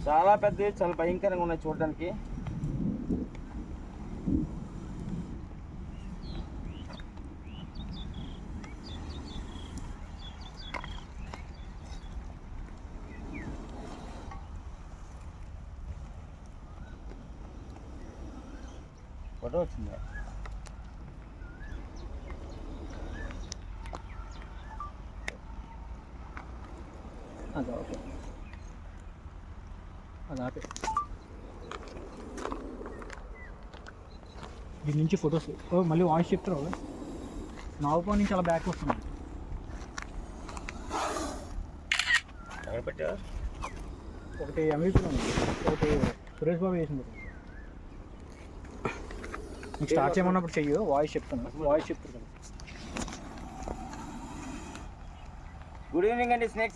చాలా పెద్దవి, చాలా భయంకరంగా ఉన్నాయి చూడడానికి. ఫోటో వచ్చింది. అది ఓకే, అది ఆపే. దీని నుంచి ఫొటోస్ మళ్ళీ వాయిస్ చెప్తారు. నావుపో నుంచి అలా బ్యాక్ వస్తుంది. ఒకటి ఎంవీపీలో ఉంది, ఒకటి సురేష్ బాబు చేసింది. నీకు స్టార్ట్ చేయమన్నప్పుడు చెయ్యు, వాయిస్ చెప్తాను. వాయిస్ చెప్తారు కదా. గుడ్ ఈవినింగ్ అండి స్నేక్స్.